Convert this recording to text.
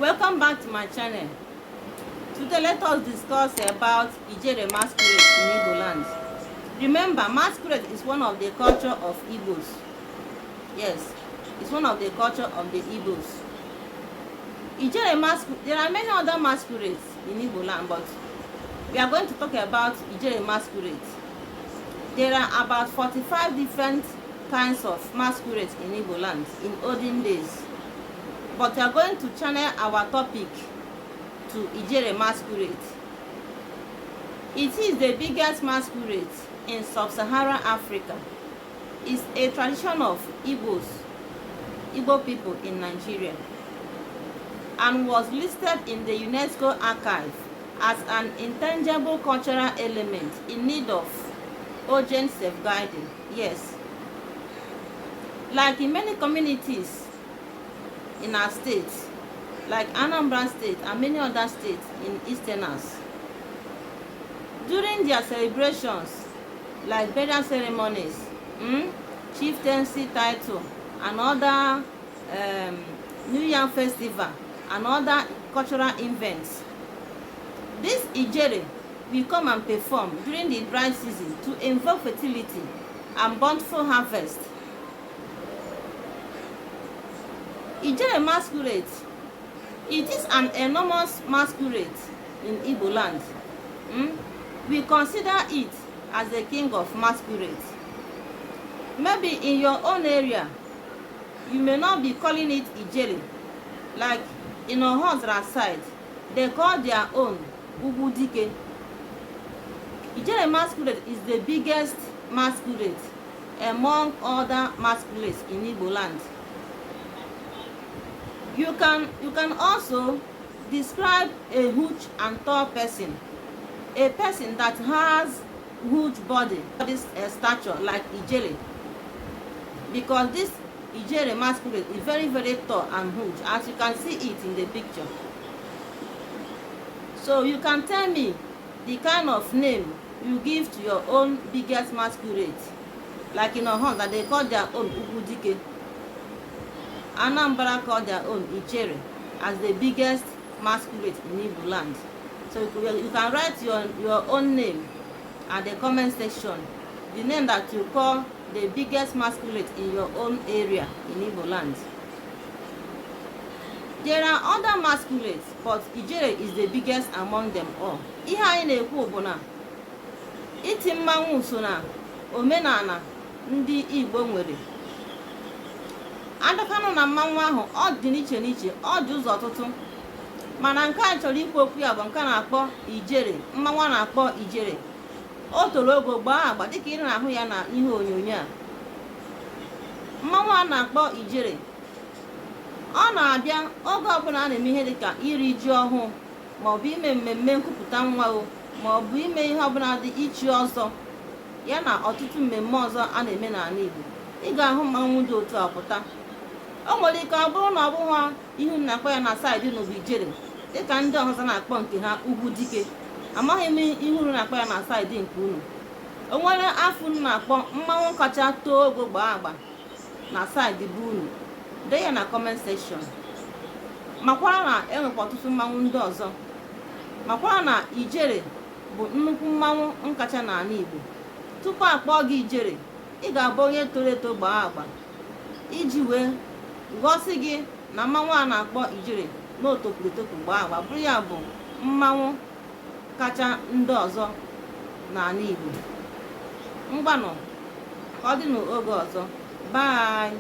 Welcome back to my channel. Today let us discuss about Ijele Masquerade in Igbo land. Remember, masquerade is one of the culture of Igbos. Yes, it's one of the culture of the Igbos. Ijele Masquerade, there are many other masquerades in Igbo land, but we are going to talk about Ijele Masquerade. There are about 45 different kinds of masquerades in Igbo land in olden days. But we are going to channel our topic to Ijele Masquerade. It is the biggest masquerade in sub-Saharan Africa. It's a tradition of Igbo people in Nigeria, and was listed in the UNESCO archive as an intangible cultural element in need of urgent safeguarding. Yes, like in many communities in our state, like Anambra State and many other states in Easterners, during their celebrations like burial ceremonies, chieftaincy title, and other New Year festival and other cultural events, this Ijele will come and perform during the dry season to invoke fertility and bountiful harvest. Ijele Masquerade, it is an enormous masquerade in Igbo land. We consider it as the king of masquerade. Maybe in your own area, you may not be calling it Ijele. Like in Ohozra side, they call their own Ugudike. Ijele Masquerade is the biggest masquerade among other masquerades in Igbo land. You can also describe a huge and tall person, a person that has huge body, this stature like Ijele, because this Ijele Masquerade is very, very tall and huge, as you can see it in the picture. So you can tell me the kind of name you give to your own biggest masquerade. Like in Ohon, that they call their own Ugudike. Anambra call their own Ijele as the biggest masquerade in Igbo land. So you can write your own name at the comment section, the name that you call the biggest masquerade in your own area in Igbo land. There are other masquerades, but Ijele is the biggest among them all. Ihe anyị na-ekwu bụ na iti mmanwụ so na omenala ndị Igbo nwere. Adakanụ na mmanwụ ahụ ọ dị n'iche n'iche, ọ dị ụzọ ọtụtụ, mana nke a chọrọ ikwu okwu ya bụ nke na-akpọ Ijele. Mmanwụ a na-akpọ Ijele o toro ogo gbaa agba dịka ị na-ahụ ya na ihe onyonyo a. Mmanwụ a na-akpọ Ijele ọ na-abịa oge ọbụla a na-eme ihe dịka iri ji ọhụụ, maọbụ ime mmemme nkwupụta nwa o, maọbụ ime ihe ọbụla dị ichi ọzọ, ya na ọtụtụ mmemme ọzọ a na-eme n'ala Igbo. Ị ga-ahụ mmanwụ dị otu apụta. O nwere ike ọ bụrụ na ọ bụghị ihu na-akpọ ya na saịdị n'obu Ijele, dịka ndị ọzọ na-akpọ nke ha Ugwudike. Amaghị m ihu na-akpọ ya na saịdị nke unu. O nwere afọ unu na-akpọ mmanwụ kacha too ogo gbaa agba na saịdị bụ unu. Dee ya na comment section. Makwara na enwekwa ọtụtụ mmanwụ ndị ọzọ. Makwara na Ijele bụ nnukwu mmanwụ nkacha n'ala Igbo. Tupu akpọọ gị Ijele, ị ga-abụ onye toro eto gbaa agba iji wee gosi gị na mmanwụ a na-akpọ Ijele na otopuru etopu gbaa agba, bụrụ ya bụ mmanwụ kacha ndị ọzọ n'ala Igbo. Mgbanụ ka ọ dị n'oge ọzọ. Bye.